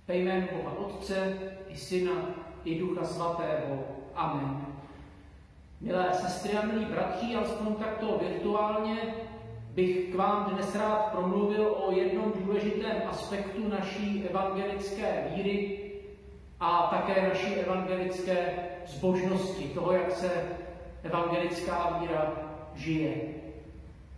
Ve jménu Boha Otce, i Syna, i Ducha Svatého. Amen. Milé sestry a milí bratři, alespoň takto virtuálně bych k vám dnes rád promluvil o jednom důležitém aspektu naší evangelické víry a také naší evangelické zbožnosti, toho, jak se evangelická víra žije.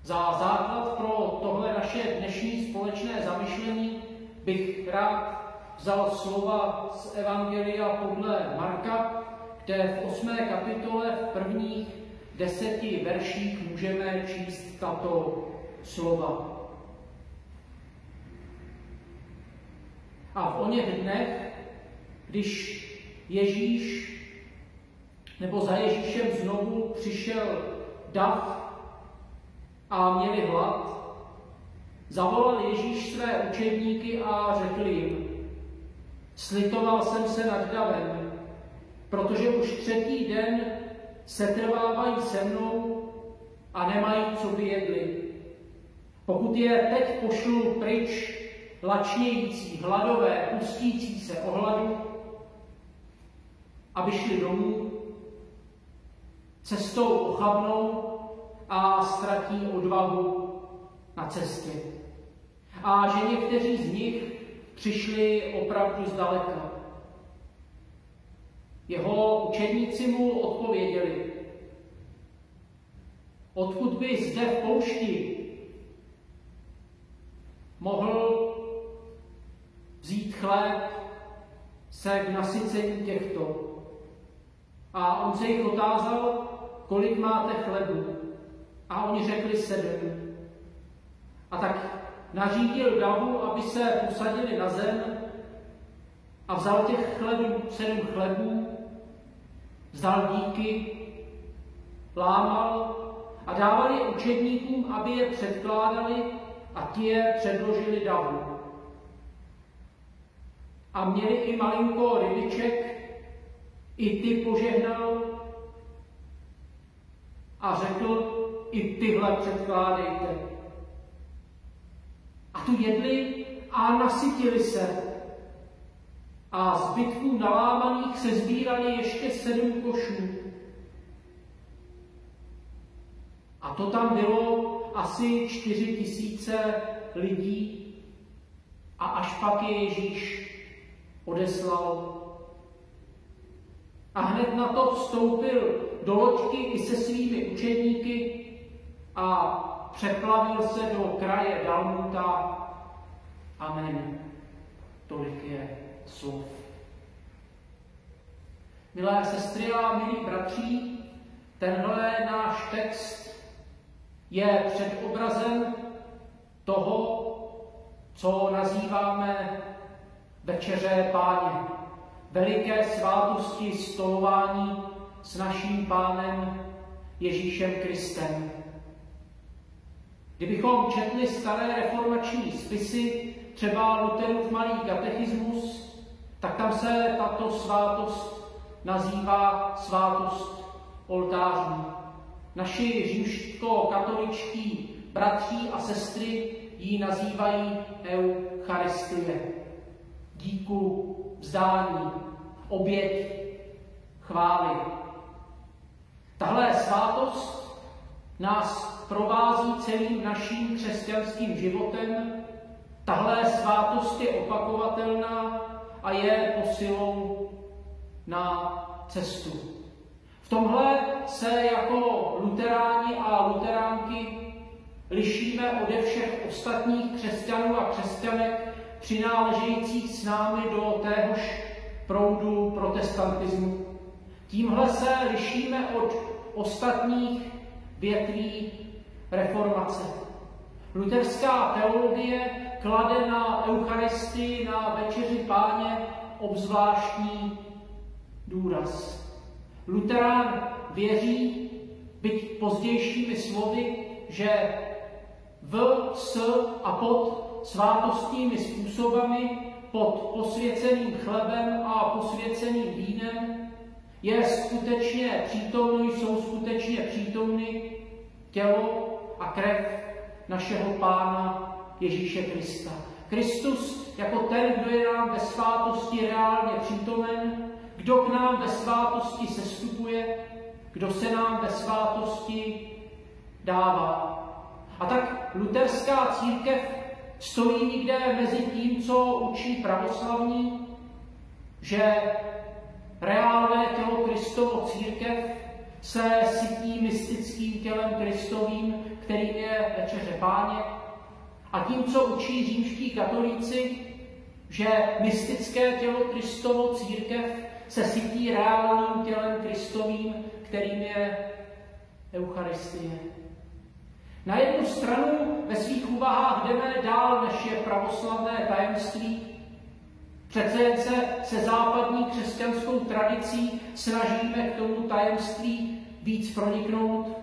Za základ pro tohle naše dnešní společné zamyšlení bych rád vzal slova z Evangelia podle Marka, kde v 8. kapitole v prvních 10 verších můžeme číst tato slova. A v oněch dnech, když Ježíš nebo za Ježíšem znovu přišel dav a měli hlad, zavolal Ježíš své učedníky a řekl jim: slitoval jsem se nad davem, protože už 3. den setrvávají se mnou a nemají, co by jedli. Pokud je teď pošlu pryč, lačnějící, hladové, pustící se o hladu, aby šli domů, cestou ochabnou a ztratí odvahu na cestě. A že někteří z nich přišli opravdu zdaleka. Jeho učedníci mu odpověděli: odkud by zde v poušti mohl vzít chléb se k nasycení těchto? A on se jich otázal, kolik máte chlebu? A oni řekli 7. A tak nařídil davu, aby se posadili na zem, a vzal těch 7 chlebů, vzdal díky, lámal a dával je učedníkům, aby je předkládali, a ti je předložili davu. A měli i malinko rybiček, i ty požehnal a řekl: i tyhle předkládejte. A tu jedli a nasytili se. A zbytků nalámaných se sbírali ještě 7 košů. A to tam bylo asi 4 000 lidí. A až pak je Ježíš odeslal. A hned na to vstoupil do loďky i se svými učedníky a přeplavil se do kraje Dalmuta. Amen. Tolik je slov. Milé sestry a milí bratři, tenhle náš text je předobrazem toho, co nazýváme Večeře Páně, veliké svátosti stolování s naším Pánem Ježíšem Kristem. Kdybychom četli staré reformační spisy, třeba Lutherův malý katechismus, tak tam se tato svátost nazývá svátost oltářů. Naši římskokatoličtí bratři a sestry ji nazývají Eucharistie. Díku, vzdání, oběť, chvály. Tahle svátost nás provází celým naším křesťanským životem. Tahle svátost je opakovatelná a je posilou na cestu. V tomhle se jako luteráni a luteránky lišíme ode všech ostatních křesťanů a křesťanek přináležejících s námi do téhož proudu protestantismu. Tímhle se lišíme od ostatních větví reformace. Luterská teologie klade na Eucharistii, na Večeři Páně obzvláštní důraz. Luterán věří, byť pozdějšími slovy, že v, s a pod svátostními způsobami, pod posvěceným chlebem a posvěceným vínem je skutečně přítomno, jsou skutečně přítomny tělo a krev našeho Pána Ježíše Krista. Kristus jako ten, kdo je nám ve svátosti reálně přítomen, kdo k nám ve svátosti sestupuje, kdo se nám ve svátosti dává. A tak luterská církev stojí někde mezi tím, co učí pravoslavní, že reálné tělo Kristovo církev se sytí mystickým tělem Kristovým, kterým je večeře Páně, a tím, co učí římští katolíci, že mystické tělo Kristovo církev se sytí reálným tělem Kristovým, kterým je Eucharistie. Na jednu stranu ve svých úvahách jdeme dál, než je pravoslavné tajemství. Přece jen se západní křesťanskou tradicí snažíme k tomu tajemství víc proniknout,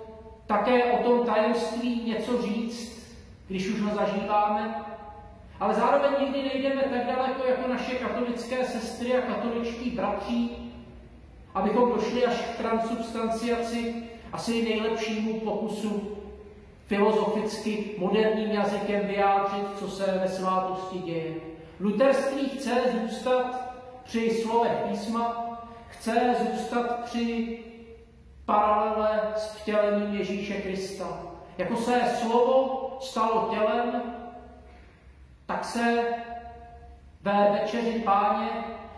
také o tom tajemství něco říct, když už ho zažíváme, ale zároveň nikdy nejdeme tak daleko jako naše katolické sestry a katoličtí bratři, abychom došli až k transubstanciaci, asi nejlepšímu pokusu filozoficky moderním jazykem vyjádřit, co se ve svátosti děje. Luterství chce zůstat při slovech písma, chce zůstat při paralele s vtělením Ježíše Krista. Jako se slovo stalo tělem, tak se ve večeři Páně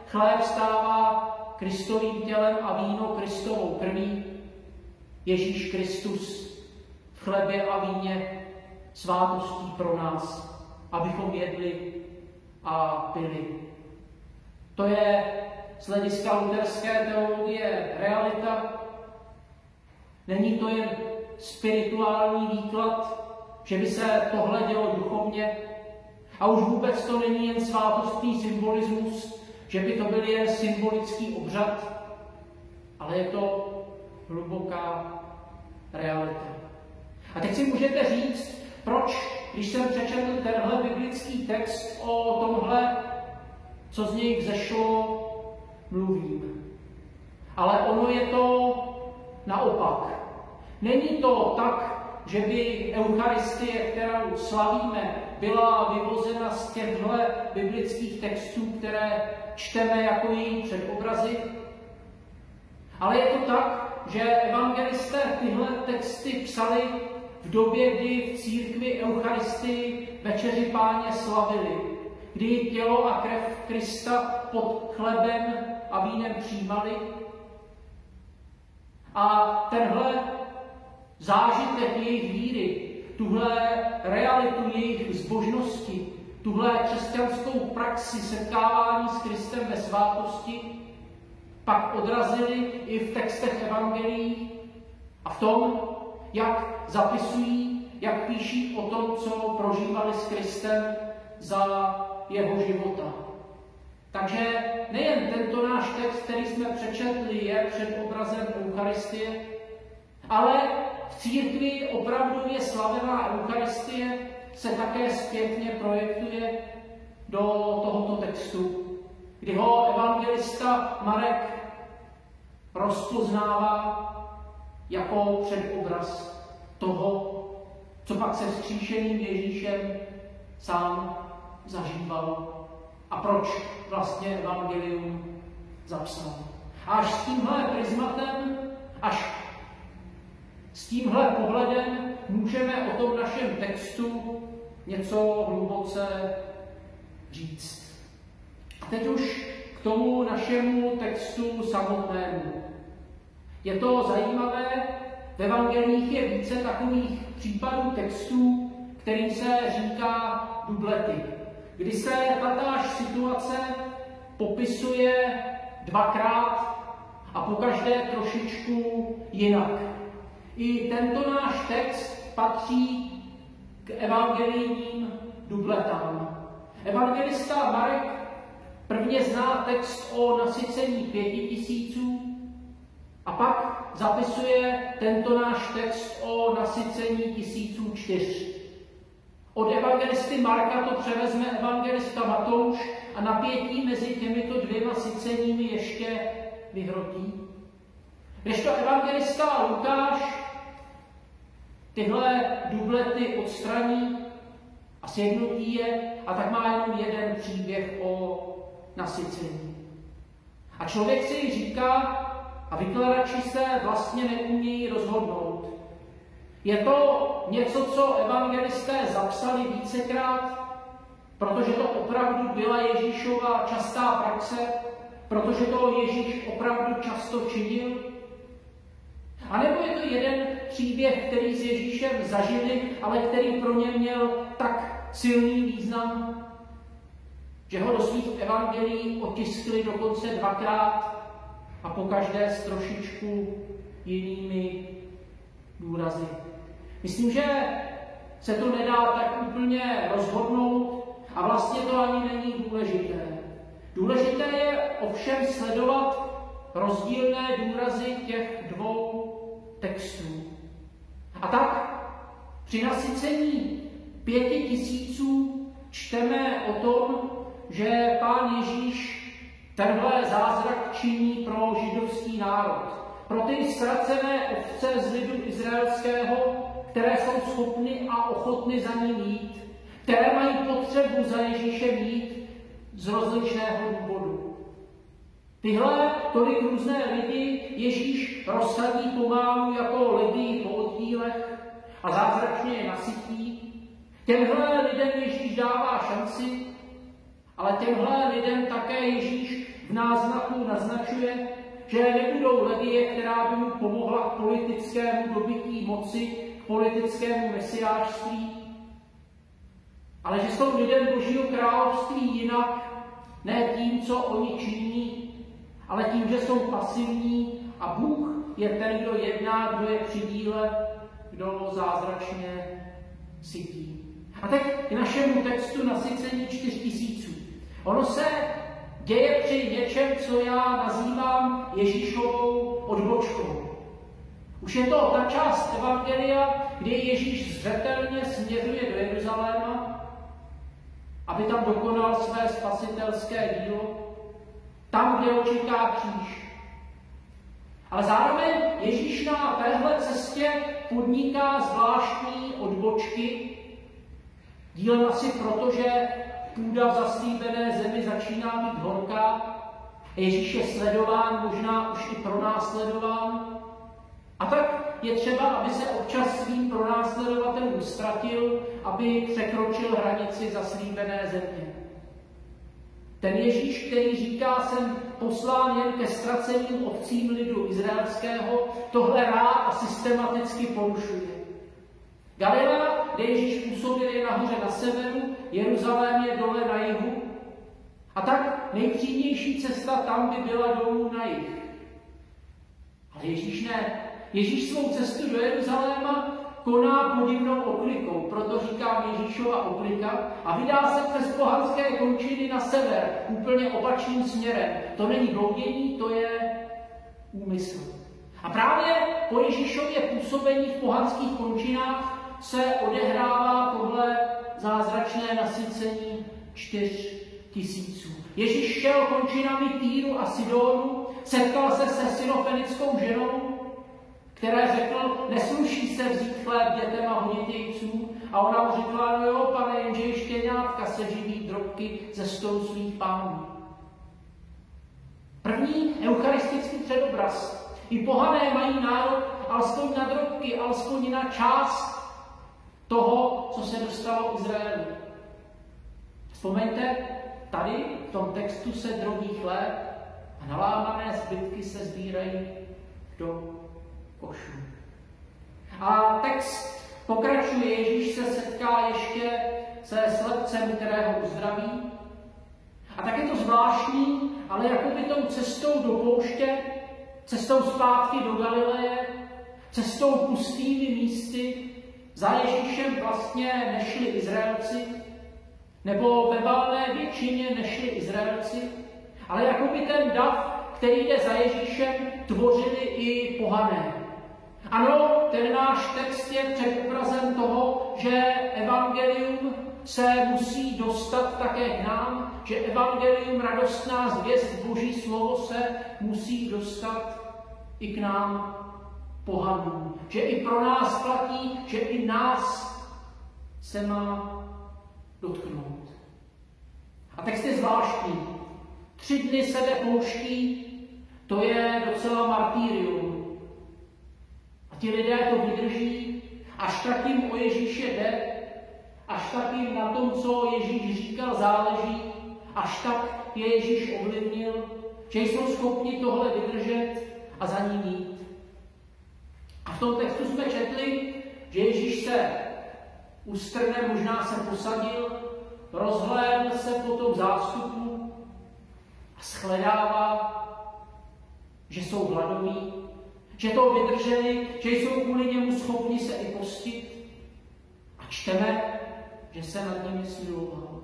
chléb stává Kristovým tělem a víno Kristovou krví. Ježíš Kristus v chlebě a víně svátostí pro nás, abychom jedli a pili. To je z hlediska luterské teologie realita. Není to jen spirituální výklad, že by se tohle dělo duchovně, a už vůbec to není jen svátostný symbolismus, že by to byl jen symbolický obřad, ale je to hluboká realita. A teď si můžete říct, proč, když jsem přečetl tenhle biblický text o tomhle, co z něj vzešlo, mluvím. Ale ono je to naopak. Není to tak, že by Eucharistie, kterou slavíme, byla vyvozena z těchto biblických textů, které čteme jako její předobrazy. Ale je to tak, že evangelisté tyhle texty psali v době, kdy v církvi Eucharistii večeři Páně slavili, kdy tělo a krev Krista pod chlebem a vínem přijímali. A tenhle zážitek jejich víry, tuhle realitu jejich zbožnosti, tuhle křesťanskou praxi setkávání s Kristem ve svátosti, pak odrazili i v textech evangelií a v tom, jak zapisují, jak píší o tom, co prožívali s Kristem za jeho života. Takže nejen tento náš text, který jsme přečetli, je předobrazem Eucharistie, ale v církvi opravdově slavená Eucharistie se také zpětně projektuje do tohoto textu, kdy ho evangelista Marek rozpoznává jako předobraz toho, co pak se vzkříšeným Ježíšem sám zažíval a proč vlastně evangelium zapsal. A až s tímhle prismatem, až s tímhle pohledem můžeme o tom našem textu něco hluboce říct. A teď už k tomu našemu textu samotnému. Je to zajímavé, v evangelích je více takových případů textů, kterým se říká dublety, kdy se tatáž situace popisuje dvakrát a pokaždé trošičku jinak. I tento náš text patří k evangelijním dubletám. Evangelista Marek prvně zná text o nasycení 5000 a pak zapisuje tento náš text o nasycení 1004. Od evangelisty Marka to převezme evangelista Matouš a napětí mezi těmito dvěma syceními ještě vyhrotí. Kdežto evangelista Lukáš tyhle dublety odstraní a sjednotí je a tak má jenom jeden příběh o nasycení. A člověk si říká, a vykladači se vlastně neumějí rozhodnout. Je to něco, co evangelisté zapsali vícekrát, protože to opravdu byla Ježíšova častá praxe, protože to Ježíš opravdu často činil? A nebo je to jeden příběh, který s Ježíšem zažili, ale který pro ně měl tak silný význam, že ho do svých evangelií otiskli dokonce dvakrát a pokaždé s trošičku jinými důrazy. Myslím, že se to nedá tak úplně rozhodnout a vlastně to ani není důležité. Důležité je ovšem sledovat rozdílné důrazy těch dvou textů. A tak při nasycení 5000 čteme o tom, že Pán Ježíš tenhle zázrak činí pro židovský národ. Pro ty ztracené ovce z lidu izraelského, které jsou schopny a ochotny za ním jít, které mají potřebu za Ježíšem jít z rozličného důvodu. Tyhle tolik různé lidi Ježíš rozsadí pomálu jako lidi po oddílech a zázračně je nasytí. Těmhle lidem Ježíš dává šanci, ale těmhle lidem také Ježíš v náznaku naznačuje, že nebudou legie, která by mu pomohla k politickému dobytí moci, k politickému mesiářství, ale že jsou lidem Božího království jinak, ne tím, co oni činí, ale tím, že jsou pasivní a Bůh je ten, kdo jedná, kdo je při díle, kdo zázračně sytí. A teď k našemu textu nasycení 4000. Ono se děje při něčem, co já nazývám Ježíšovou odbočkou. Už je to ta část evangelia, kdy Ježíš zřetelně směřuje do Jeruzaléma, aby tam dokonal své spasitelské dílo, tam, kde ho čeká kříž. Ale zároveň Ježíš na téhle cestě podniká zvláštní odbočky, dílem asi proto, že půda v zaslíbené zemi začíná být horká, Ježíš je sledován, možná už i pronásledován. A tak je třeba, aby se občas svým pronásledovatelům ztratil, aby překročil hranici zaslíbené země. Ten Ježíš, který říká, jsem poslán jen ke ztraceným ovcím lidu izraelského, tohle rád a systematicky porušuje. Galilea, kde Ježíš působil, je nahoře na severu, Jeruzalém je dole na jihu. A tak nejpříjemnější cesta tam by byla dolů na jih. Ale Ježíš ne. Ježíš svou cestu do Jeruzaléma koná podivnou oklikou, proto říkám Ježíšova oklika, a vydá se přes pohanské končiny na sever, úplně opačným směrem. To není bloudění, to je úmysl. A právě po Ježíšově působení v pohanských končinách se odehrává tohle zázračné nasycení 4000. Ježíš šel končinami Týru a Sidonu, setkal se se synofenickou ženou, které řekl, nesluší se vzít chléb dětem a hodit jejců. A ona mu řekla, no jo, pane, jenže i štěňátka se živí drobky ze stolu svých pánů. První eucharistický předobraz. I pohané mají nárok alespoň na drobky, alespoň na část toho, co se dostalo Izraeli. Vzpomeňte, tady v tom textu se drobí chléb a nalámané zbytky se sbírají do košů. A text pokračuje, Ježíš se setká ještě se slepcem, kterého uzdraví. A tak je to zvláštní, ale jakoby tou cestou do pouště, cestou zpátky do Galileje, cestou pustými místy, za Ježíšem vlastně nešli Izraelci, nebo ve valné většině nešli Izraelci, ale jakoby ten dav, který jde za Ježíšem, tvořili i pohané. Ano, ten náš text je předobrazem toho, že evangelium se musí dostat také k nám, že evangelium, radostná zvěst, Boží slovo se musí dostat i k nám pohanům. Že i pro nás platí, že i nás se má zvláštní. 3 dny sebe pouští, to je docela martýrium. A ti lidé to vydrží, až tak jim o Ježíše jde, až tak jim na tom, co Ježíš říkal, záleží, až tak je Ježíš ovlivnil, že jsou schopni tohle vydržet a za ním jít. A v tom textu jsme četli, že Ježíš se ustrne, možná se posadil, rozhlédl se po tom zástupu a shledává, že jsou hladoví, že to vydrželi, že jsou kvůli němu schopni se i postit. A čteme, že se nad nimi smiloval.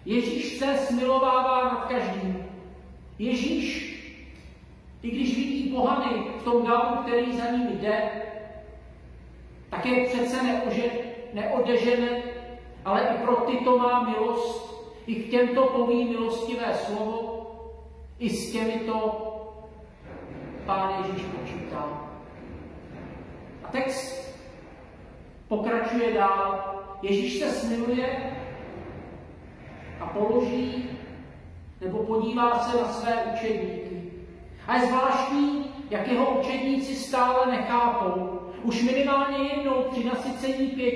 Ježíš se smilovává nad každým. Ježíš, i když vidí pohany v tom davu, který za ním jde, tak je přece neodežene, ale i pro tyto má milost, i k těmto poví milostivé slovo, i s těmito Pán Ježíš počítá. A text pokračuje dál. Ježíš se smiluje a položí nebo podívá se na své učedníky. A je zvláštní, jak jeho učedníci stále nechápou. Už minimálně jednou při nasycení 5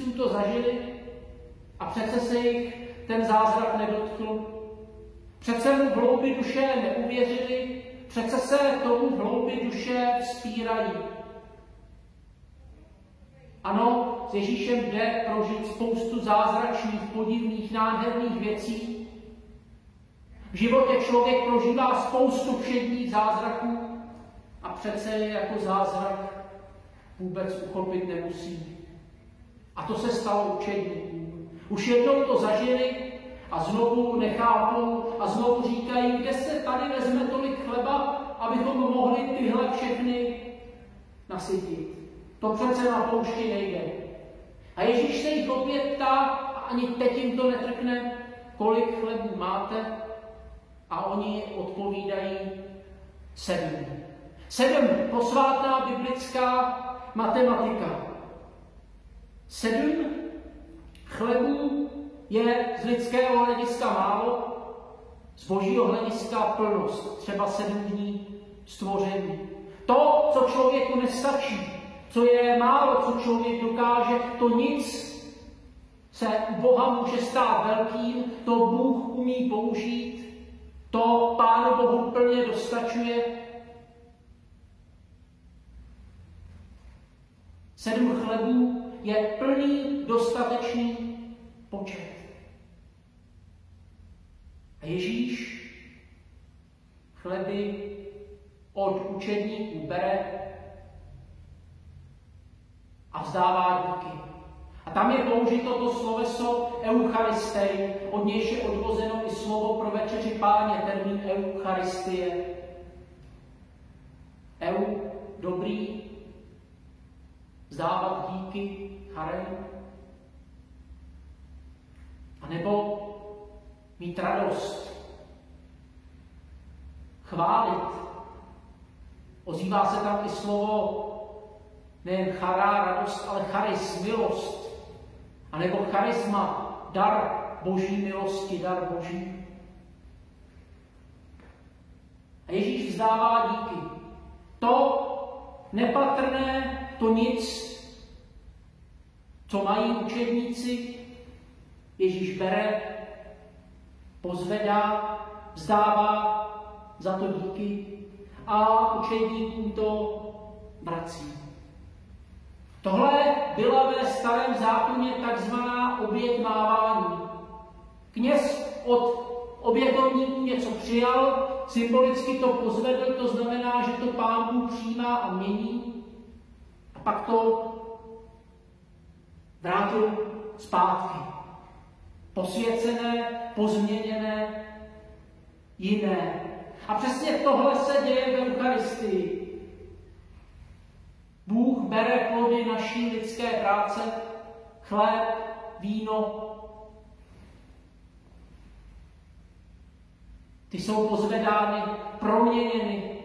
000 to zažili a přece se jich ten zázrak nedotkl. Přece mu v hloubi duše neuvěřili, přece se tomu v hloubi duše vzpírají. Ano, s Ježíšem jde prožít spoustu zázračných, podivných, nádherných věcí. V životě člověk prožívá spoustu všedních zázraků a přece je jako zázrak vůbec uchopit nemusí. A to se stalo učedníkům. Už jednou to zažili a znovu nechápou a znovu říkají, kde se tady vezme tolik chleba, abychom mohli tyhle všechny nasytit. To přece na poušti nejde. A Ježíš se jich opět ptá, a ani teď jim to netrkne, kolik chlebů máte? A oni odpovídají 7. 7, posvátná biblická matematika. 7 chlebů je z lidského hlediska málo, z božího hlediska plnost, třeba 7 dní stvoření. To, co člověku nestačí, co je málo, co člověk dokáže, to nic se u Boha může stát velkým, to Bůh umí použít, to Pánu Bohu plně dostačuje. 7 chlebů je plný, dostatečný počet. A Ježíš chleby od učedníků bere a vzdává díky. A tam je použito to sloveso eucharistei, od nějž je odvozeno i slovo pro večeři Páně, termín eucharistie. Dobrý, vzdávat díky, charem. A nebo mít radost, chválit. Ozývá se tam i slovo nejen chará, radost, ale charis, milost. A nebo charisma, dar boží milosti, dar boží. A Ježíš vzdává díky. To nepatrné, to nic, co mají učedníci, Ježíš bere, pozvedá, vzdává za to díky a učedníkům to vrací. Tohle byla ve Starém zákoně takzvaná obětmávání. Kněz od obětovníků něco přijal, symbolicky to pozvedl, to znamená, že to Pán Bůh přijímá a mění, a pak to vrátil zpátky. Posvěcené, pozměněné, jiné. A přesně tohle se děje v Eucharistii. Bůh bere plody naší lidské práce, chléb, víno. Ty jsou pozvedány, proměněny,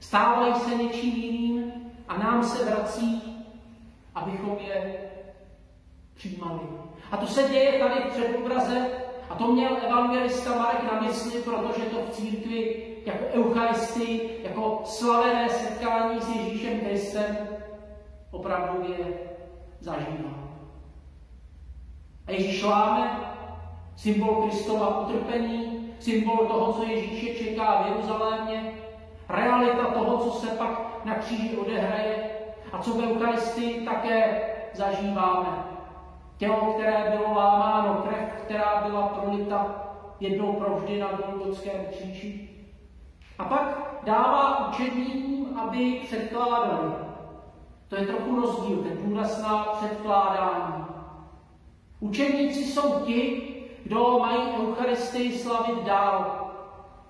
stávají se něčím jiným a nám se vrací, abychom je přijímali. A to se děje tady v předobraze a A to měl evangelista Marek na mysli, protože to v církvi jako eucharistii, jako slavené setkání s Ježíšem Kristem opravdově zažívá. A Ježíš láme symbol Kristova utrpení, symbol toho, co Ježíše čeká v Jeruzalémě, realita toho, co se pak na kříži odehraje a co v eucharistii také zažíváme. Tělo, které bylo lámáno, krev, která byla prolita jednou provždy na Golgotském kříži. A pak dává učedníkům, aby předkládali. To je trochu rozdíl, ten důraz na předkládání. Učedníci jsou ti, kdo mají eucharistii slavit dál.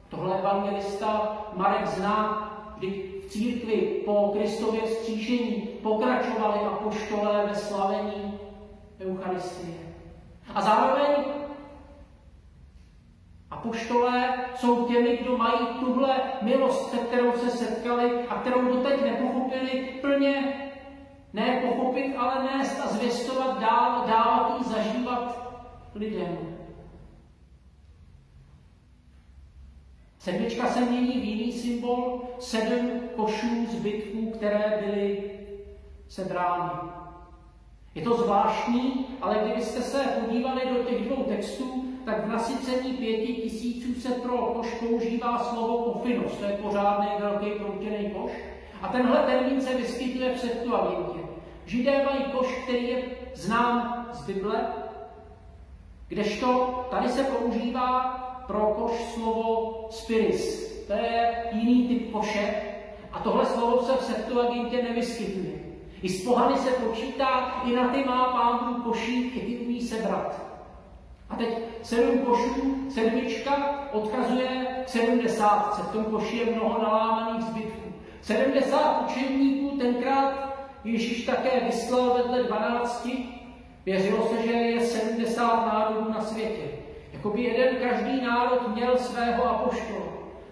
Tohle evangelista Marek zná, kdy v církvi po Kristově vzkříšení pokračovali apoštolé ve slavení eucharistie. A zároveň apoštolé jsou těmi, kdo mají tuhle milost, se kterou se setkali a kterou doteď nepochopili plně. Ne pochopit, ale nést a zvěstovat dál, dávat ji zažívat lidem. Sedmička se mění v jiný symbol, 7 košů zbytků, které byly sebrány. Je to zvláštní, ale kdybyste se podívali do těch dvou textů, tak v nasycení 5 000 se pro koš používá slovo kofinos, to je pořádný velký proutěný koš. A tenhle termín se vyskytuje v Septuagintě. Židé mají koš, který je znám z Bible, kdežto tady se používá pro koš slovo spiris. To je jiný typ koše a tohle slovo se v Septuagintě nevyskytuje. I z pohany se počítá, i na ty má Pán Bůh koší, i ty umí sebrat. A teď 7 košů, sedmička odkazuje k 70. V tom koši je mnoho nalámaných zbytků. 70 učedníků tenkrát Ježíš také vyslal vedle 12. Věřilo se, že je 70 národů na světě. Jakoby jeden každý národ měl svého apoštola.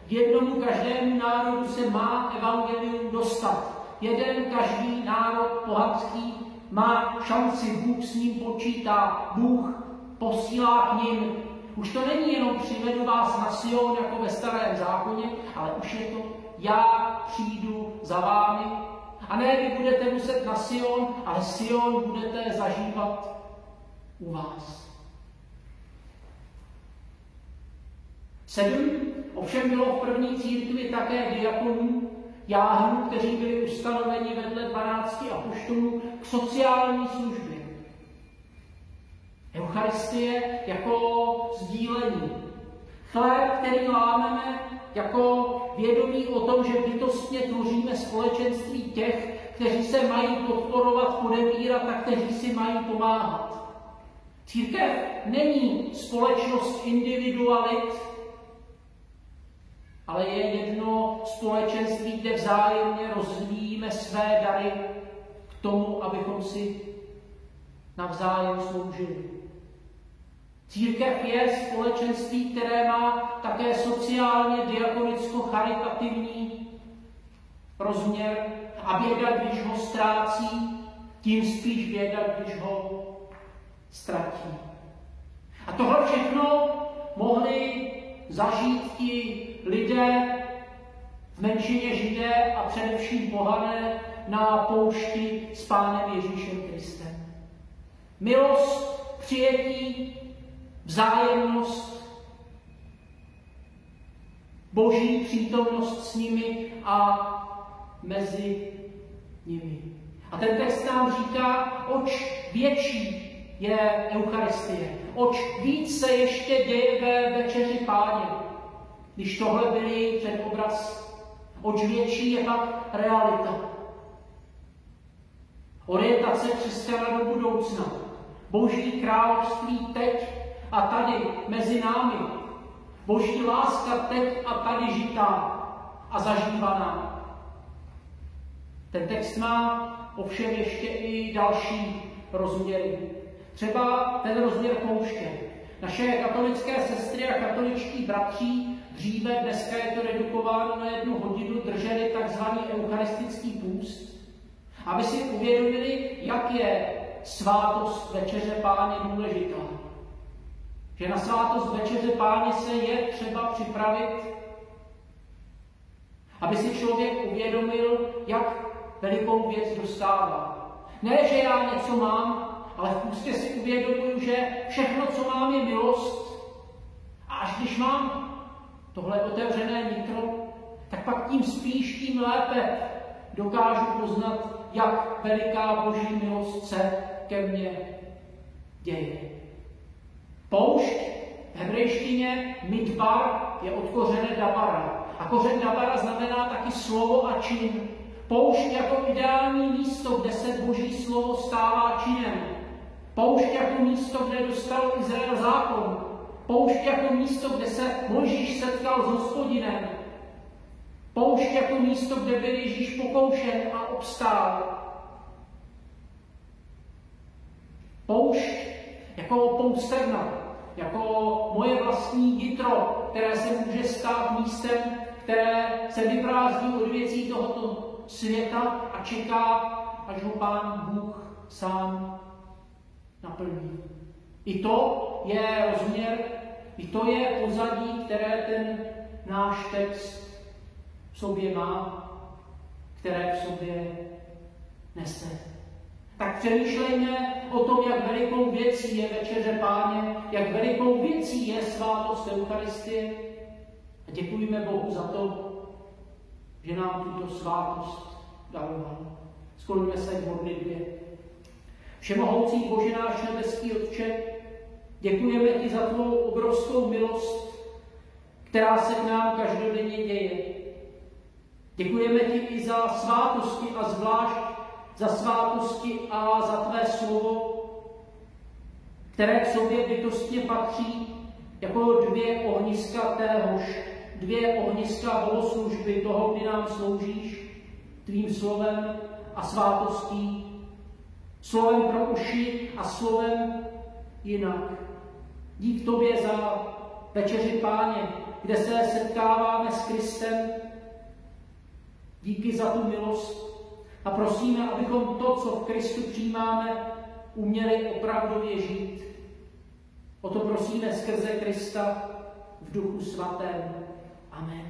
Jednomu každému národu se má evangelium dostat. Jeden každý národ pohanský má šanci, Bůh s ním počítá, Bůh posílá k nim. Už to není jenom přivedu vás na Sion jako ve Starém zákoně, ale už je to já přijdu za vámi. A ne, vy budete muset na Sion, ale Sion budete zažívat u vás. 7 ovšem bylo v první církvi také diakonů, jáhnů, kteří byli ustanoveni vedle 12 apoštolů k sociální službě. Eucharistie jako sdílení. Chléb, který lámeme, jako vědomí o tom, že bytostně tvoříme společenství těch, kteří se mají podporovat, podebírat a kteří si mají pomáhat. Církev není společnost individualit, ale je jedno společenství, kde vzájemně rozvíjíme své dary k tomu, abychom si navzájem sloužili. Církev je společenství, které má také sociálně diakonicko-charitativní rozměr a běda, když ho ztrácí, tím spíš běda, když ho ztratí. A tohle všechno mohli zažít ti lidé v menšině Židé a především pohané na poušti s Pánem Ježíšem Kristem. Milost, přijetí, vzájemnost, Boží přítomnost s nimi a mezi nimi. A ten text nám říká, oč větší je Eucharistie, oč víc se ještě děje ve večeři Páně, když tohle byl její předobraz, oč větší je pak realita. Orientace křesťana do budoucna, Boží království teď a tady mezi námi, Boží láska teď a tady žitá a zažívaná. Ten text má ovšem ještě i další rozměry. Třeba ten rozměr pouště. Naše katolické sestry a katoličtí bratři dříve, dneska je to redukováno na 1 hodinu, drželi takzvaný eucharistický půst, aby si uvědomili, jak je svátost večeře Páně důležitá. že na svátost večeře Páně se je třeba připravit, aby si člověk uvědomil, jak velikou věc dostává. Ne, že já něco mám, ale v půstě si uvědomuji, že všechno, co mám, je milost. A až když mám tohle otevřené nitro, tak pak tím spíš, tím lépe dokážu poznat, jak veliká Boží milost se ke mně děje. Poušť v hebrejštině midbar je od kořene dabara. A kořen dabara znamená taky slovo a čin. Poušť jako ideální místo, kde se Boží slovo stává činem. Poušť jako místo, kde dostal Izrael zákon. Poušť jako místo, kde se Mojžíš setkal s Hospodinem. Poušť jako místo, kde byl Ježíš pokoušen a obstál. Poušť jako poustevna, jako moje vlastní jitro, které se může stát místem, které se vyprázdní od věcí tohoto světa a čeká, až ho Pán Bůh sám naplní. I to je rozměr, i to je pozadí, které ten náš text v sobě má, které v sobě nese. Tak přemýšlejme o tom, jak velikou věcí je večeře Páně, jak velikou věcí je svátost Eucharistie. A děkujeme Bohu za to, že nám tuto svátost daroval. Skloňme se k modlitbě. Všemohoucí Bože náš nebeský Otče, děkujeme ti za tvou obrovskou milost, která se k nám každodenně děje. Děkujeme ti i za svátosti a zvlášť za svátosti a za tvé slovo, které k sobě bytostně patří jako dvě ohniska téhož, dvě ohniska bohoslužby toho, kdy nám sloužíš, tvým slovem a svátostí, slovem pro uši a slovem jinak. Dík tobě za večeři Páně, kde se setkáváme s Kristem. Díky za tu milost a prosíme, abychom to, co v Kristu přijímáme, uměli opravdově žít. O to prosíme skrze Krista v Duchu Svatém. Amen.